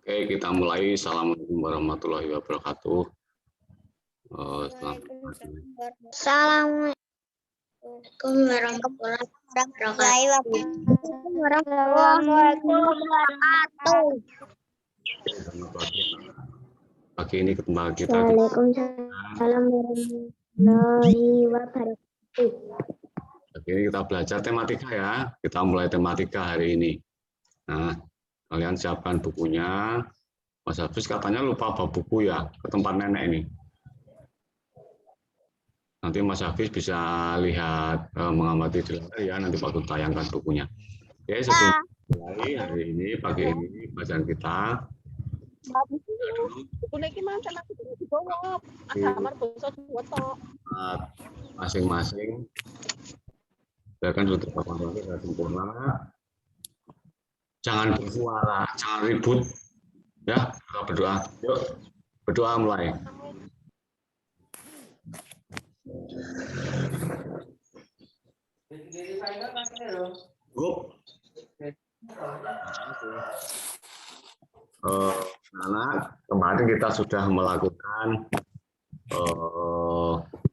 Oke, kita mulai. Assalamualaikum warahmatullahi wabarakatuh. Selamat pagi. Assalamualaikum warahmatullahi wabarakatuh. Selamat pagi. Pagi ini kembali kita. Waalaikumsalam warahmatullahi wabarakatuh. Pagi ini kita belajar tematika ya. Kita mulai tematika hari ini. Nah, kalian siapkan bukunya. Mas Hafiz katanya lupa bawa buku ya ke tempat nenek ini. Nanti Mas Hafiz bisa lihat mengamati di layar ya. Nanti Pak Guru tayangkan bukunya. Oke, sebelum mulai hari ini pagi ini bacaan kita. Masing-masing. Silakan tutup papan dengan sempurna. Jangan bersuara, jangan ribut. Ya, kita berdoa. Yuk, berdoa mulai. Anak, kemarin kita sudah melakukan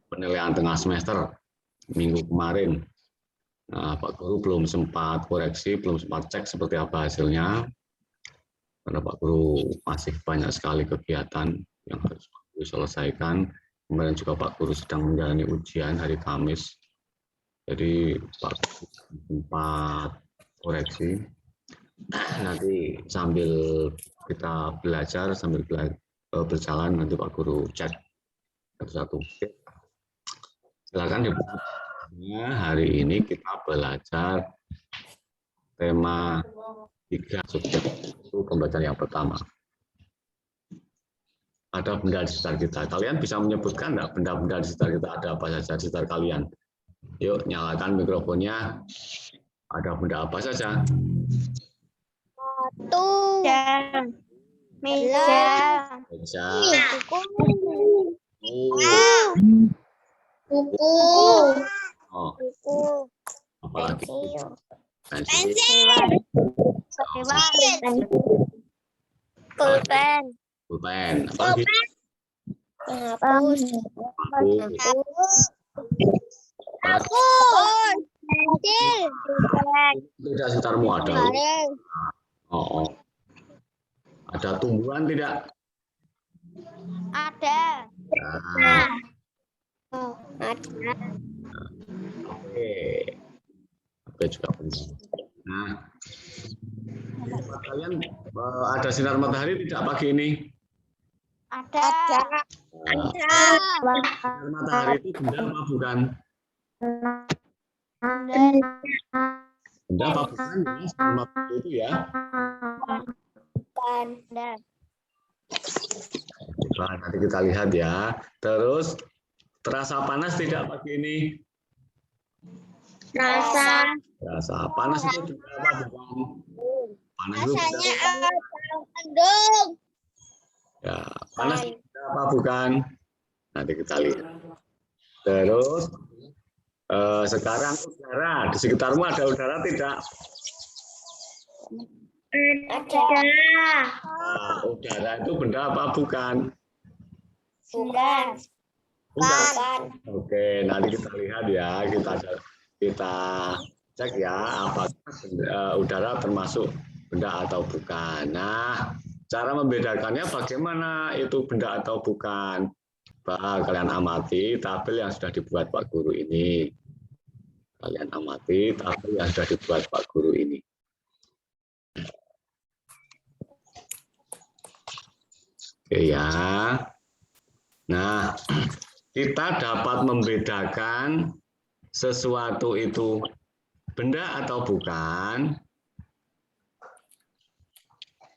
penilaian tengah semester minggu kemarin. Nah, Pak Guru belum sempat koreksi, belum sempat cek seperti apa hasilnya. Karena Pak Guru masih banyak sekali kegiatan yang harus Pak Guru selesaikan. Kemarin juga Pak Guru sedang menjalani ujian hari Kamis. Jadi Pak Guru sempat koreksi. Nanti sambil kita belajar, sambil berjalan, nanti Pak Guru cek satu-satu. Silakan dibuka. Hari ini kita belajar tema 3 subjek. Itu pembelajaran yang pertama. Ada benda di sekitar kita. Kalian bisa menyebutkan enggak benda-benda di sekitar kita ada apa saja di sekitar kalian? Yuk, nyalakan mikrofonnya. Ada benda apa saja? Batu, meja, buku, apalagi pensil, pulpen, apalagi pensil, tidak sekitarmu ada. Oh. Ada tumbuhan tidak? ada. Oke juga penting. Nah, kalian ada sinar matahari tidak pagi ini? Ada. Sinar matahari itu benda apa bukan? Benda apa bukan? Sinar matahari itu ya. Nah, nanti kita lihat ya. Terus terasa panas tidak pagi ini? Terasa panas itu juga apa bukan? Panas itu mendung. ya, panas itu apa bukan? Nanti kita lihat. Terus sekarang udara di sekitarmu ada udara tidak? Ada. Nah, udara itu benda apa bukan? Bukan. Oke, nanti kita lihat ya, kita cek ya apakah udara termasuk benda atau bukan. Nah, cara membedakannya bagaimana itu benda atau bukan? Kalian amati tabel yang sudah dibuat Pak Guru ini. Kalian amati tabel yang sudah dibuat Pak Guru ini. Oke ya. Nah, kita dapat membedakan sesuatu itu benda atau bukan.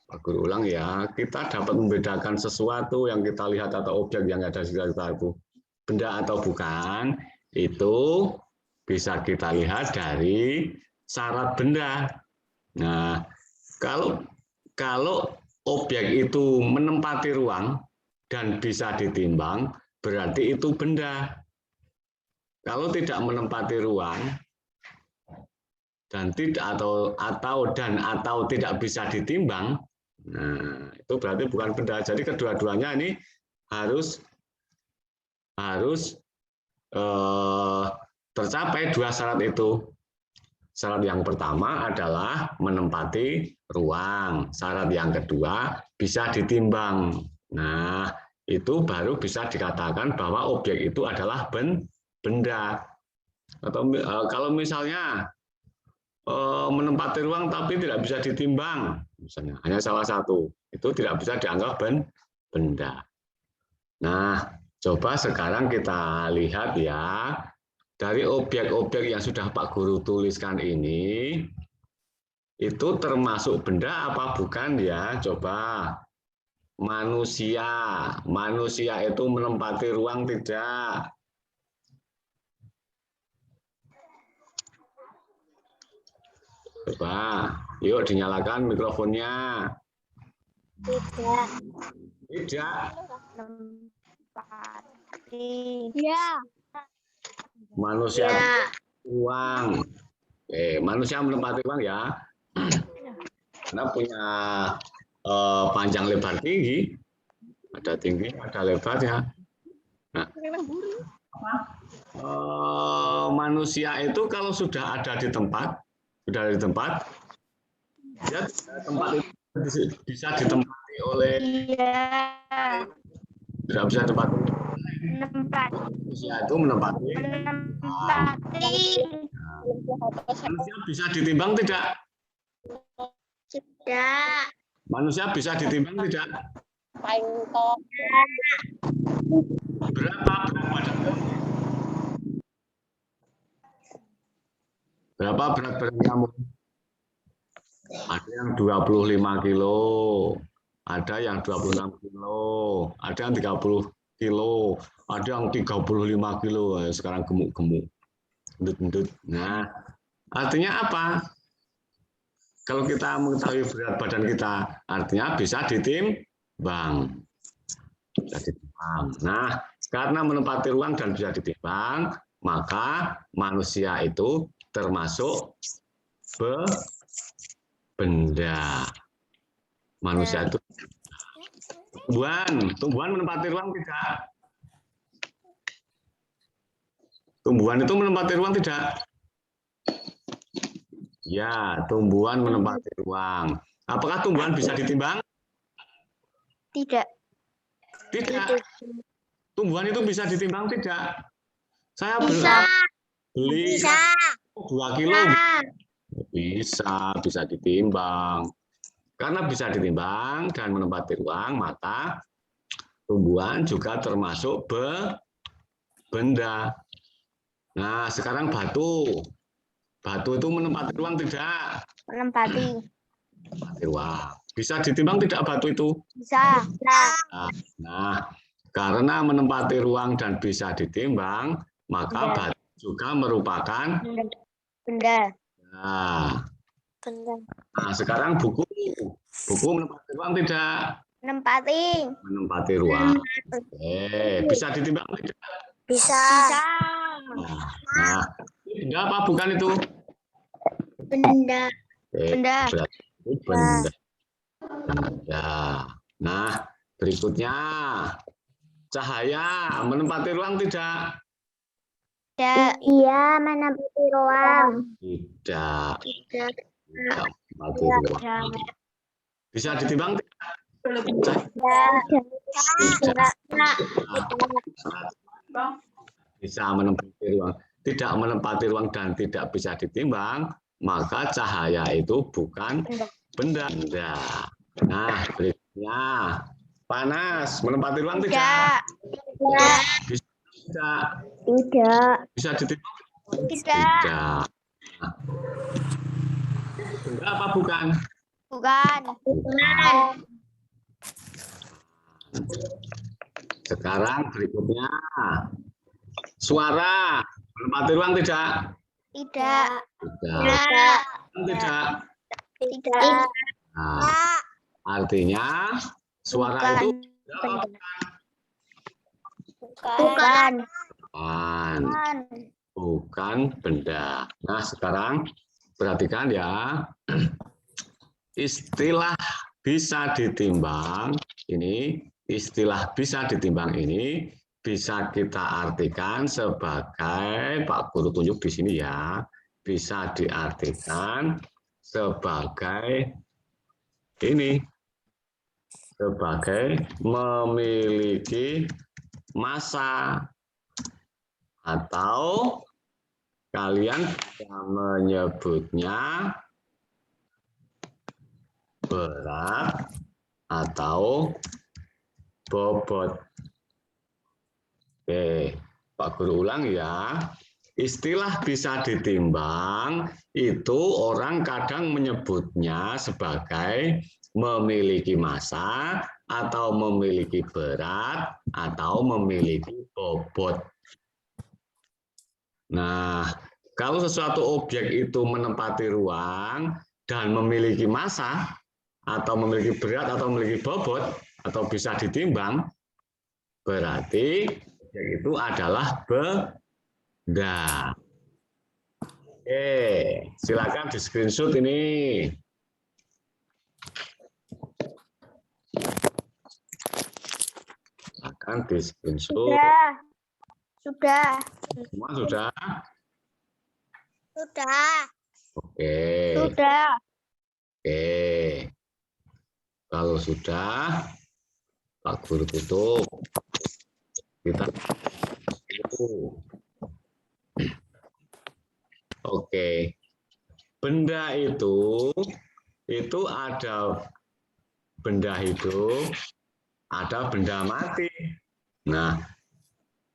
Pak Guru ulang ya, kita dapat membedakan sesuatu yang kita lihat atau objek yang ada di sekitar kita itu benda atau bukan, itu bisa kita lihat dari syarat benda. Nah, kalau objek itu menempati ruang dan bisa ditimbang, berarti itu benda. Kalau tidak menempati ruang dan tidak atau tidak bisa ditimbang, Nah, itu berarti bukan benda. Jadi kedua-duanya ini harus tercapai dua syarat itu. Syarat yang pertama adalah menempati ruang. Syarat yang kedua bisa ditimbang. Nah, itu baru bisa dikatakan bahwa objek itu adalah benda. Atau kalau misalnya menempati ruang tapi tidak bisa ditimbang, misalnya hanya salah satu, itu tidak bisa dianggap benda. Nah, coba sekarang kita lihat ya, dari objek-objek yang sudah Pak Guru tuliskan ini, itu termasuk benda apa bukan ya? Coba. Manusia itu menempati ruang tidak? Coba, yuk dinyalakan mikrofonnya. Tidak. Tidak. Ya. Manusia ruang. Manusia menempati ruang ya. Karena punya panjang lebar tinggi. Ada tinggi, ada lebarnya. Nah, manusia itu kalau sudah ada di tempat, ya tempat itu bisa ditempati oleh tidak bisa tempat manusia itu menempati. Manusia bisa ditimbang tidak? Tidak. Manusia bisa ditimbang tidak? Berapa berat badan kamu? Ada yang 25 kilo, ada yang 26 kilo, ada yang 30 kilo, ada yang 35 kilo. Sekarang gemuk-gemuk, gendut-gendut. Nah, artinya apa? Kalau kita mengetahui berat badan kita, artinya bisa ditimbang. Bisa ditimbang. Nah, karena menempati ruang dan bisa ditimbang, maka manusia itu termasuk benda. Manusia itu tumbuhan menempati ruang tidak? Tumbuhan itu menempati ruang tidak? Ya, tumbuhan menempati ruang. Apakah tumbuhan bisa ditimbang? Tidak. Tidak. Tumbuhan itu bisa ditimbang tidak? Saya beli 2 kilo. Bisa ditimbang. Karena bisa ditimbang dan menempati ruang, maka tumbuhan juga termasuk benda. Nah, sekarang batu. Batu itu menempati ruang tidak? Menempati. Menempati ruang. Bisa ditimbang tidak batu itu? Bisa. Nah, karena menempati ruang dan bisa ditimbang, maka batu juga merupakan benda. Nah, sekarang buku menempati ruang tidak? Menempati ruang. Bisa ditimbang tidak? Bisa. Nah, benda apa bukan itu? Benda. Benda. Nah, berikutnya cahaya menempati ruang tidak? Iya, menempati ruang. Tidak menempati ruang. Bisa ditimbang tidak? Tidak. Bisa menempati ruang. Tidak menempati ruang dan tidak bisa ditimbang, maka cahaya itu bukan benda. Nah, berikutnya panas menempati ruang tidak? Tidak. Bisa ditimbang? Tidak. Nah, benda apa bukan? Bukan. Sekarang berikutnya suara menempati ruang tidak? Tidak. Tidak. Nah, artinya suara itu bukan benda. Nah, sekarang perhatikan ya, istilah bisa ditimbang, ini istilah bisa ditimbang ini bisa kita artikan sebagai, Pak Guru tunjuk di sini ya, bisa diartikan sebagai ini, sebagai memiliki massa, atau kalian bisa menyebutnya berat atau bobot. Oke, Pak Guru ulang ya. Istilah bisa ditimbang itu orang kadang menyebutnya sebagai memiliki massa atau memiliki berat atau memiliki bobot. Nah, kalau sesuatu objek itu menempati ruang dan memiliki massa atau memiliki berat atau memiliki bobot atau bisa ditimbang, berarti objek itu adalah benda. Oke, silakan di screenshot ini. Silakan di screenshot. Sudah. Semua sudah? Sudah. Oke. Sudah. Oke. Kalau sudah, Pak Guru tutup. Kita Oke. Benda itu ada benda hidup, ada benda mati. Nah,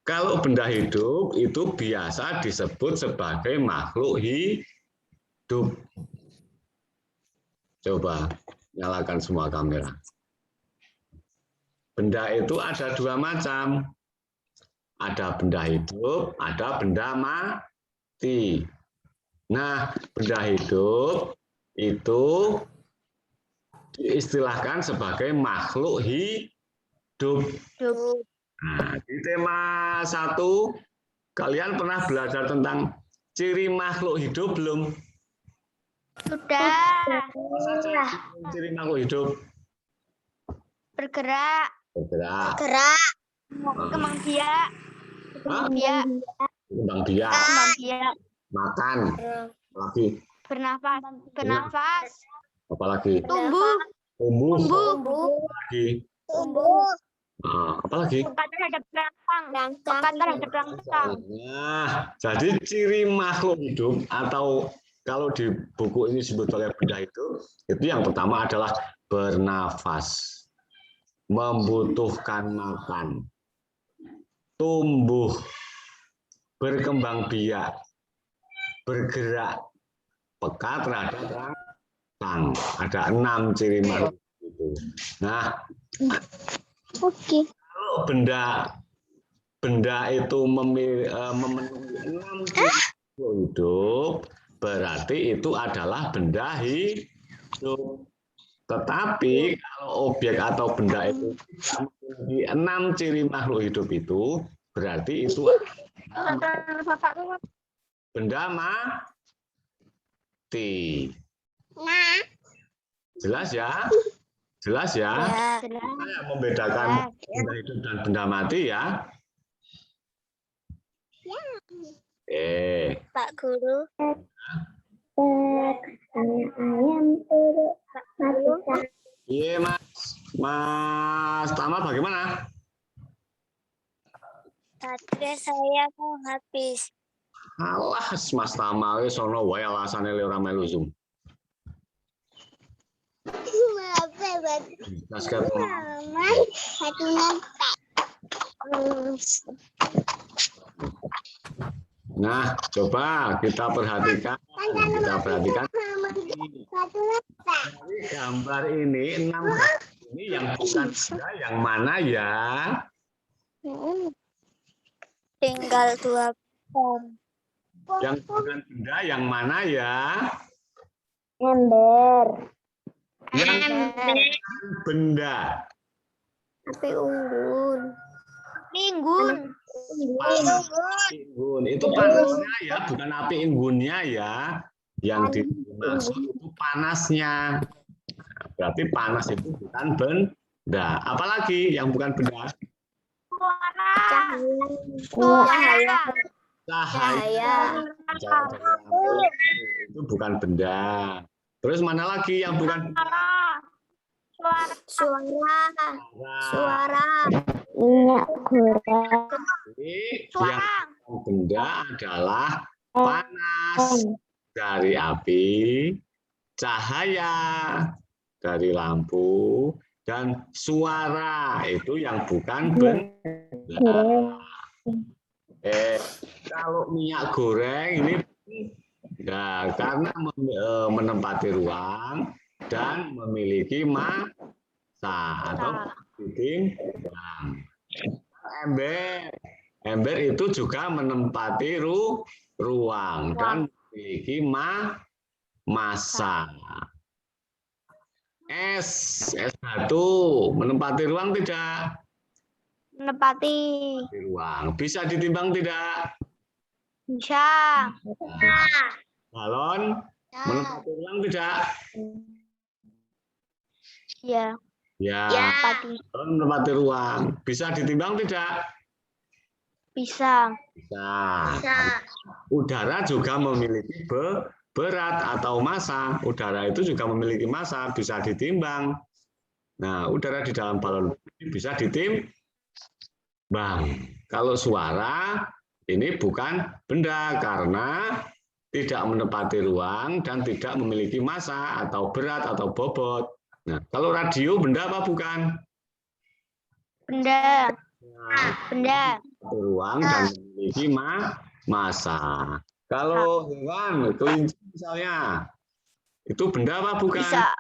kalau benda hidup itu biasa disebut sebagai makhluk hidup. Coba nyalakan semua kamera. Benda itu ada dua macam. Ada benda hidup, ada benda mati. Nah, benda hidup itu diistilahkan sebagai makhluk hidup. Nah, di tema 1, kalian pernah belajar tentang ciri makhluk hidup belum? Sudah. Apa saja ciri makhluk hidup? Bergerak. Bergerak. Gerak. Kembang biak. Hah? Biak. Kembang biak. Kembang biak. Makan. Apalagi? Bernafas. Bernafas. Apalagi? Tumbuh. Tumbuh. Tumbuh. Apalagi? Tumbuh. Nah, apalagi? Pekat terhadap rangsang. Pekat terhadap rangsang. Nah, jadi ciri makhluk hidup atau kalau di buku ini disebut sebagai benda itu yang pertama adalah bernafas, membutuhkan makan, tumbuh, berkembang biak, bergerak, peka terhadap rangsang. Ada 6 ciri makhluk itu. Nah, Oke. kalau benda itu memenuhi 6 ciri makhluk hidup, berarti itu adalah benda hidup. Tetapi kalau objek atau benda itu memiliki 6 ciri makhluk hidup itu, berarti itu benda mati. Jelas ya? Jelas ya? Saya membedakan benda hidup dan benda mati ya. Pak Guru. Iya Mas Tama bagaimana? Baterai saya mau habis. Alah, Mas Tama wis ono wae alasane le ora melu Zoom. Nah, coba kita perhatikan. Gambar ini 6 ini yang bukan benda yang mana ya? Tinggal 2 form. Yang bukan benda yang mana ya? Ember. Yang bukan benda. Api unggun. Minggun. Inggun itu panasnya ya, bukan api inggunnya ya. Yang dimaksud itu panasnya. berarti panas itu bukan benda. Apalagi yang bukan benda? Cahaya. Cahaya. Itu bukan benda. Terus mana lagi yang bukan benda? Suara. Minyak goreng. Yang bukan benda adalah panas dari api, cahaya dari lampu, dan suara itu yang bukan benda. Kalau minyak goreng ini ya, karena menempati ruang dan memiliki massa atau ditimbang. Ember itu juga menempati ruang dan memiliki massa. Es batu menempati ruang tidak? Menempati. Ruang. Bisa ditimbang tidak? Bisa. Balon menempati ruang tidak? Ya. Ya. Balon menempati ruang. Bisa ditimbang tidak? Bisa. Bisa. Udara juga memiliki berat atau massa. Udara itu juga memiliki massa, bisa ditimbang. Nah, udara di dalam balon bisa ditimbang. Kalau suara ini bukan benda karena tidak menempati ruang dan tidak memiliki massa atau berat atau bobot. Nah, kalau radio benda apa bukan? Benda. Nah, Benda. ruang dan memiliki massa. Kalau hewan, kelinci misalnya, itu benda apa bukan? Bisa.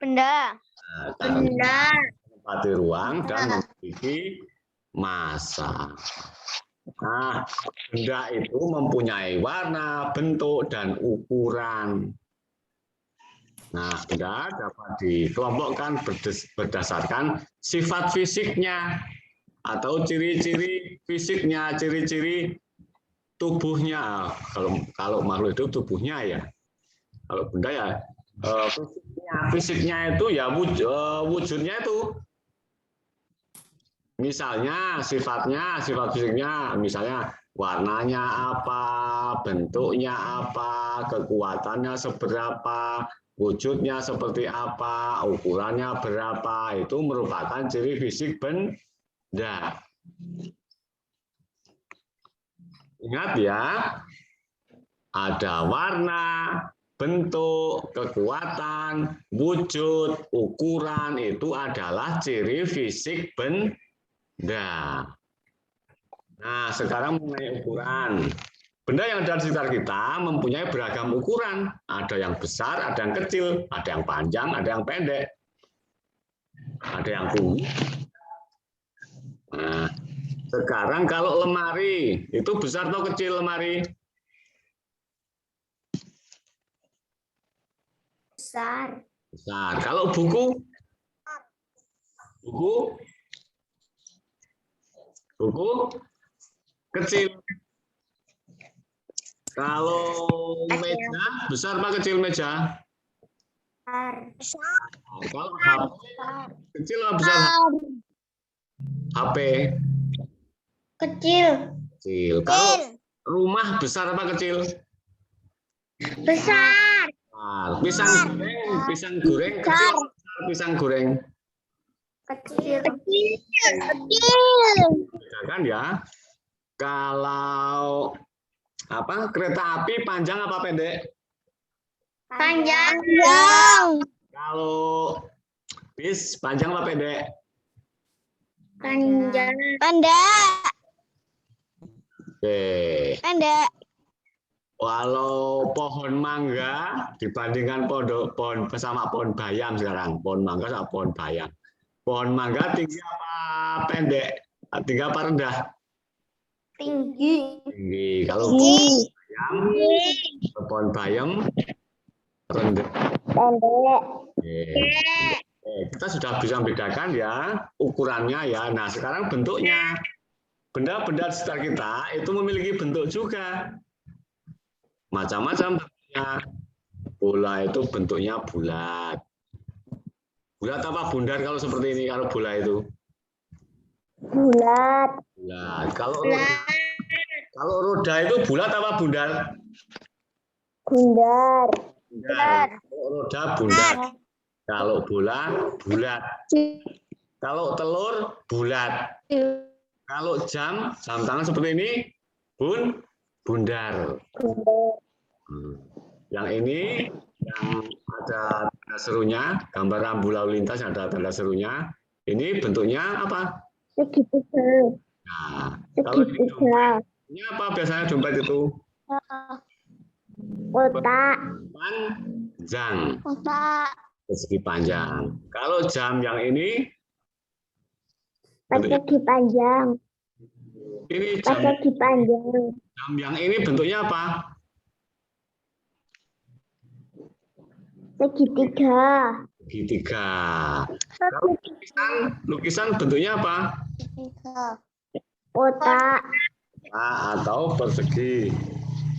Benda. Nah, benda. Menempati ruang dan memiliki massa. Nah, benda itu mempunyai warna, bentuk, dan ukuran. Nah, benda dapat dikelompokkan berdasarkan sifat fisiknya atau ciri-ciri fisiknya, ciri-ciri tubuhnya. Kalau makhluk hidup tubuhnya ya. Kalau benda ya fisiknya itu ya wujudnya itu. Misalnya sifat fisiknya, misalnya warnanya apa, bentuknya apa, kekuatannya seberapa, wujudnya seperti apa, ukurannya berapa, itu merupakan ciri fisik benda. Ingat ya, ada warna, bentuk, kekuatan, wujud, ukuran, itu adalah ciri fisik benda. Nah, sekarang mengenai ukuran. Benda yang ada di sekitar kita mempunyai beragam ukuran. Ada yang besar, ada yang kecil, ada yang panjang, ada yang pendek. Ada yang tinggi. Nah, sekarang kalau lemari, itu besar atau kecil lemari? Besar. Besar. Kalau buku? Buku kecil. Kalau meja besar apa kecil meja? Besar. Kalau HP kecil apa besar? HP Kecil. kecil. Kalau rumah besar apa kecil? Besar. Pisang goreng kecil apa besar pisang goreng? Kecil. Kan ya. Kalau kereta api panjang apa pendek? Panjang. Kalau bis panjang apa pendek? Panjang. Pendek. Oke. Pendek. Kalau pohon mangga dibandingkan pohon sama pohon bayam sekarang, pohon mangga sama pohon bayam. Pohon mangga tinggi apa pendek? Tinggi apa rendah? Tinggi. Tinggi. Kalau pohon bayam rendah. Pendek. Kita sudah bisa membedakan ya ukurannya ya. Nah, sekarang bentuknya. Benda-benda di sekitar kita itu memiliki bentuk juga. Macam-macam bentuknya. Bola itu bentuknya bulat. Bulat apa bundar kalau seperti ini, kalau bola itu? Bulat. Bulat. Kalau roda itu bulat apa bundar? Bundar. Bundar. Kalau roda bundar. Kalau bola bulat. Kalau telur bulat. Kalau jam tangan seperti ini bundar. Yang ini yang ada tanda serunya, gambar rambu lalu lintas yang ada tanda serunya. Ini bentuknya apa? Segitiga. Nah, kalau di dompet, ini apa biasanya dompet itu? Kotak. Panjang. Kotak. Persegi panjang. Kalau jam yang ini? Persegi panjang. Ini jam. Persegi panjang. Jam yang ini bentuknya apa? Segitiga. Segitiga. Kalau lukisan bentuknya apa? Kotak. Atau persegi.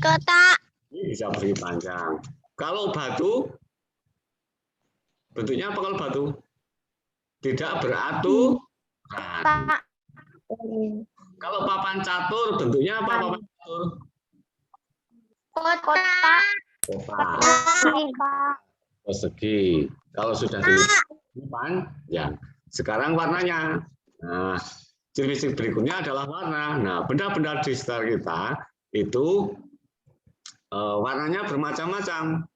Kotak. Ini bisa persegi panjang. Kalau batu, bentuknya apa kalau batu? Tidak beraturan. Kotak. Kalau papan catur, bentuknya apa papan catur? Kotak. Kotak. Persegi. Kalau sudah dilihat panjang. Sekarang warnanya. Nah, ciri fisik berikutnya adalah warna. Nah, benda-benda di sekitar kita itu warnanya bermacam-macam.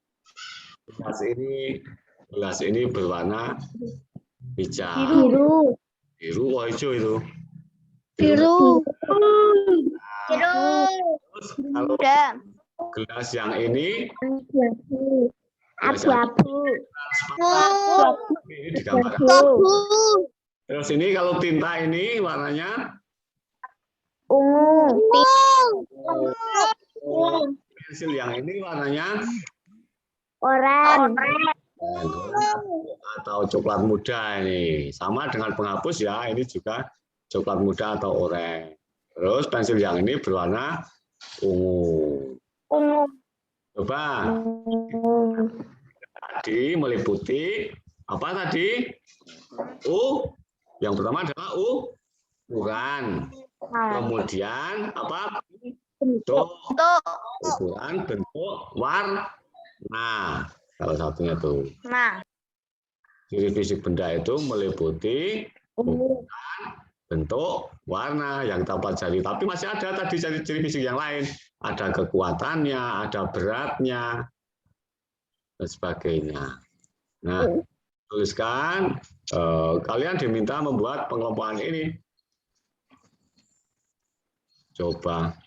Gelas ini berwarna hijau. Biru. Biru, hijau itu. Biru. Biru. Terus kalau gelas yang ini Abu-abu. ini digambarkan. Terus ini kalau tinta ini warnanya Ungu. pensil yang ini warnanya Oranye. atau coklat muda ini. Sama dengan penghapus ya, ini juga coklat muda atau oranye. Terus pensil yang ini berwarna ungu. Ungu. Coba. Tadi meliputi apa tadi? Yang pertama adalah ukuran. Kemudian apa? Bentuk. Ukuran, bentuk, warna. Salah satunya tuh. Ciri fisik benda itu meliputi ukuran, bentuk, warna yang kita pelajari. Tapi masih ada tadi ciri fisik yang lain. Ada kekuatannya, ada beratnya, dan sebagainya. Nah, tuliskan. Kalian diminta membuat pengelompokan ini. Coba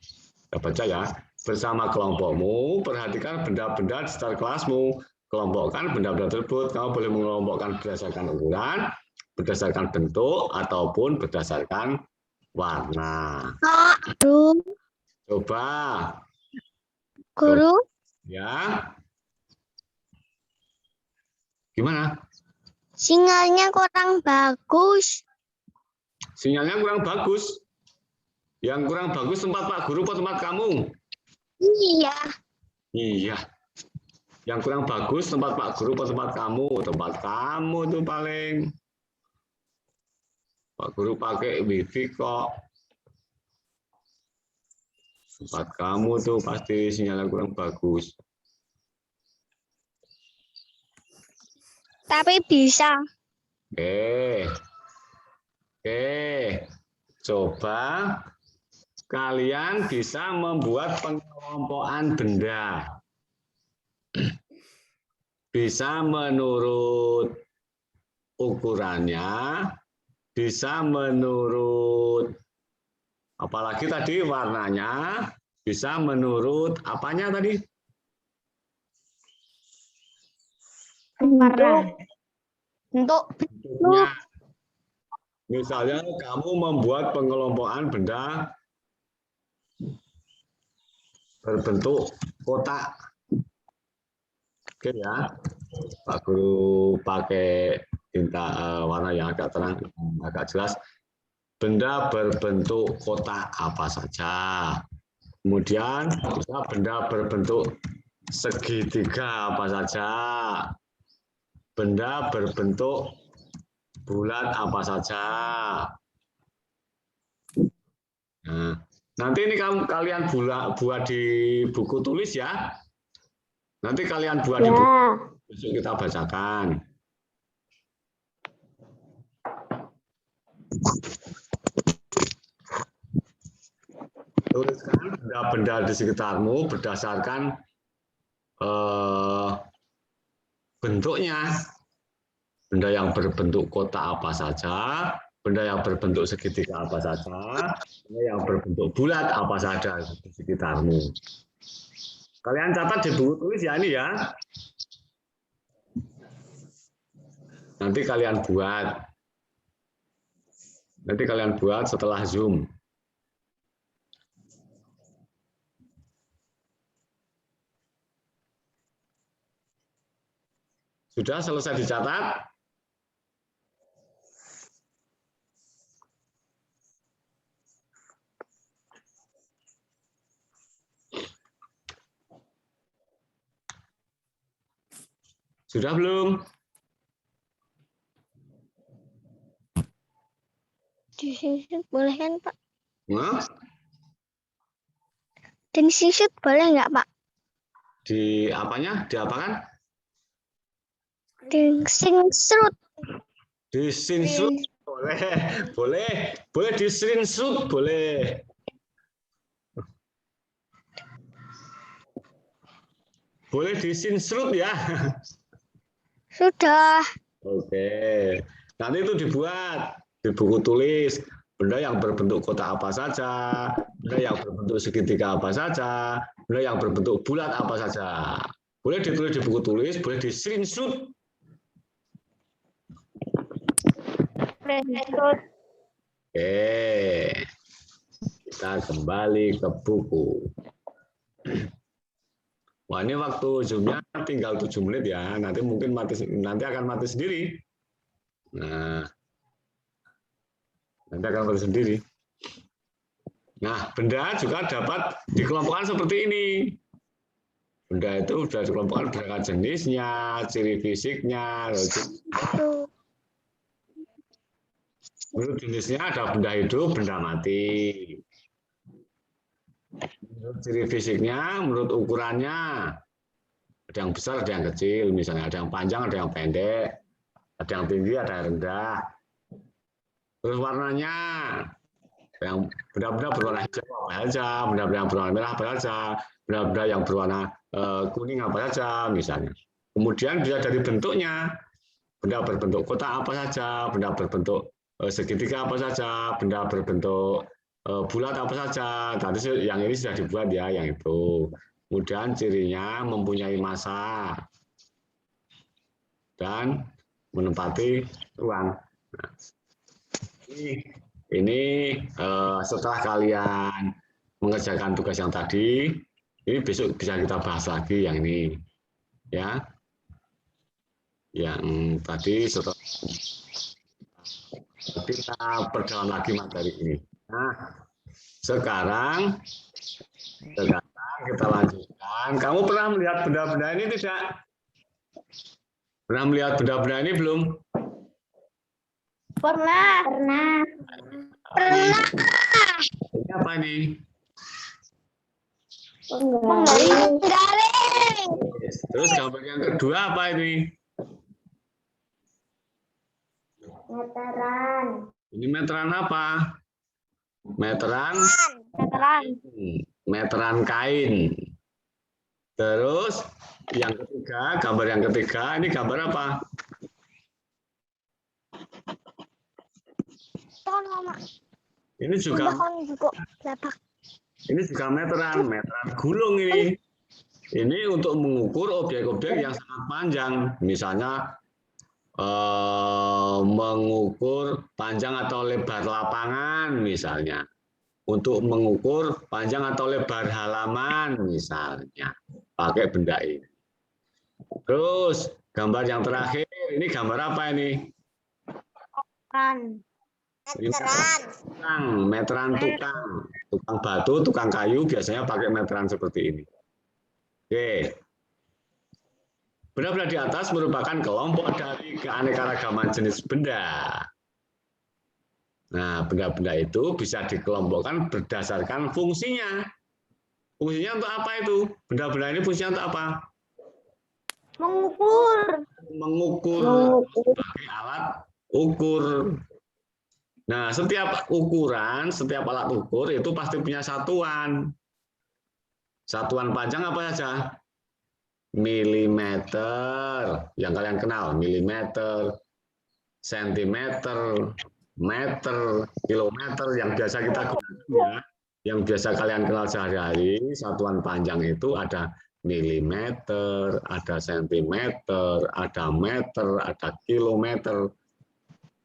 kita baca ya. Bersama kelompokmu, perhatikan benda-benda di sekitar kelasmu. Kelompokkan benda-benda tersebut. Kamu boleh mengelompokkan berdasarkan ukuran, berdasarkan bentuk, ataupun berdasarkan warna. Guru. Coba. Guru. Ya. Gimana? Sinyalnya kurang bagus. Sinyalnya kurang bagus. Yang kurang bagus tempat Pak Guru atau tempat kamu? Iya. Iya. Yang kurang bagus tempat Pak Guru atau tempat kamu? Tempat kamu tuh paling. Pak Guru pakai wifi kok. Tempat kamu tuh pasti sinyalnya kurang bagus. Tapi bisa. Oke. Coba kalian bisa membuat pengelompokan benda. Bisa menurut ukurannya, bisa menurut apalagi tadi warnanya, bisa menurut apanya tadi? Warna. Bentuknya. Misalnya kamu membuat pengelompokan benda berbentuk kotak. Oke ya. Pak Guru pakai tinta warna yang agak terang, agak jelas. Benda berbentuk kotak apa saja. Kemudian bisa benda berbentuk segitiga apa saja. Benda berbentuk bulat apa saja. Nah, nanti ini kalian buat di buku tulis ya. Nanti kalian buat di buku, besok kita bacakan. Tuliskan benda-benda di sekitarmu berdasarkan bentuknya. Benda yang berbentuk kotak apa saja, benda yang berbentuk segitiga apa saja, benda yang berbentuk bulat apa saja di sekitarmu. Kalian catat di buku tulis ya ini ya. Nanti kalian buat setelah Zoom. Sudah selesai dicatat? Sudah belum? Disisut boleh kan, Pak? Nah, Disisut boleh nggak, Pak? di apanya? Di apa kan? Disisut. Di screenshot boleh di screenshot boleh. Boleh di screenshot ya. Sudah. Oke. Nanti itu dibuat di buku tulis benda yang berbentuk kotak apa saja, benda yang berbentuk segitiga apa saja, benda yang berbentuk bulat apa saja. Boleh ditulis di buku tulis, boleh di screenshot. Oke, kita kembali ke buku. Wah, ini waktu Zoom-nya tinggal 7 menit ya. Nanti mungkin nanti akan mati sendiri. Nah, nanti akan mati sendiri. Nah, benda juga dapat dikelompokkan seperti ini. Benda itu sudah dikelompokkan berdasarkan jenisnya, ciri fisiknya. Menurut jenisnya ada benda hidup, benda mati. Menurut ciri fisiknya, menurut ukurannya, ada yang besar, ada yang kecil. Misalnya ada yang panjang, ada yang pendek. Ada yang tinggi, ada yang rendah. Terus warnanya, yang benda-benda berwarna hijau apa saja, benda-benda yang berwarna merah apa saja, benda-benda yang berwarna kuning apa saja, misalnya. Kemudian bisa dari bentuknya, benda berbentuk kotak apa saja, benda berbentuk segitiga apa saja, benda berbentuk bulat apa saja. Tadi yang ini sudah dibuat ya, yang itu. Kemudian cirinya mempunyai massa dan menempati ruang. Nah, ini setelah kalian mengerjakan tugas yang tadi, ini besok bisa kita bahas lagi yang ini, ya. Yang tadi setelah kita perdalam lagi materi ini. Nah, sekarang kita lanjutkan. Kamu pernah melihat benda-benda ini tidak? Pernah melihat benda-benda ini belum? Pernah. Ini apa ini? Penggaring. Terus gambar yang kedua apa ini? Meteran. Ini meteran apa? Meteran kain. Terus yang ketiga, gambar yang ketiga, ini gambar apa? Ini juga meteran gulung ini. Ini untuk mengukur objek-objek yang sangat panjang, misalnya mengukur panjang atau lebar lapangan misalnya, untuk mengukur panjang atau lebar halaman misalnya, pakai benda ini. Terus gambar yang terakhir, ini gambar apa ini? Meteran tukang batu, tukang kayu biasanya pakai meteran seperti ini. Oke. Benda-benda di atas merupakan kelompok dari keanekaragaman jenis benda. Nah, benda-benda itu bisa dikelompokkan berdasarkan fungsinya. Fungsinya untuk apa itu? Benda-benda ini fungsinya untuk apa? Mengukur. Mengukur sebagai alat ukur. Nah, setiap ukuran, setiap alat ukur itu pasti punya satuan. Satuan panjang apa saja? Milimeter, yang kalian kenal, milimeter, sentimeter, meter, kilometer, yang biasa kita gunakan ya. Yang biasa kalian kenal sehari-hari, satuan panjang itu ada milimeter, ada sentimeter, ada meter, ada kilometer.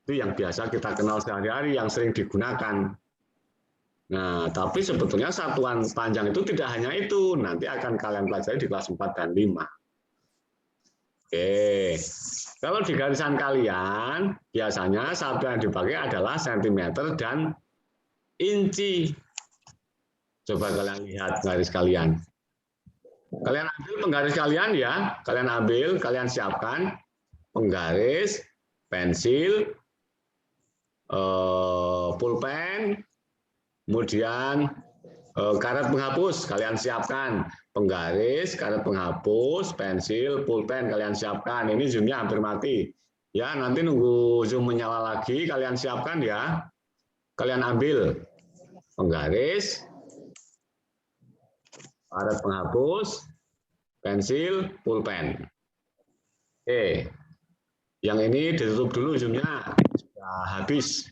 Itu yang biasa kita kenal sehari-hari, yang sering digunakan. Nah, tapi sebetulnya satuan panjang itu tidak hanya itu. Nanti akan kalian pelajari di kelas 4 dan 5. Oke, kalau di garisan kalian, biasanya satuan yang dipakai adalah sentimeter dan inci. Coba kalian lihat garis kalian. Kalian ambil penggaris kalian ya, kalian ambil, kalian siapkan penggaris, pensil, pulpen, kemudian karet penghapus kalian siapkan, penggaris, karet penghapus, pensil, pulpen kalian siapkan. Ini zoomnya hampir mati. Ya, nanti nunggu zoom menyala lagi, kalian siapkan ya. Kalian ambil penggaris, karet penghapus, pensil, pulpen. Oke, yang ini ditutup dulu zoomnya, sudah habis.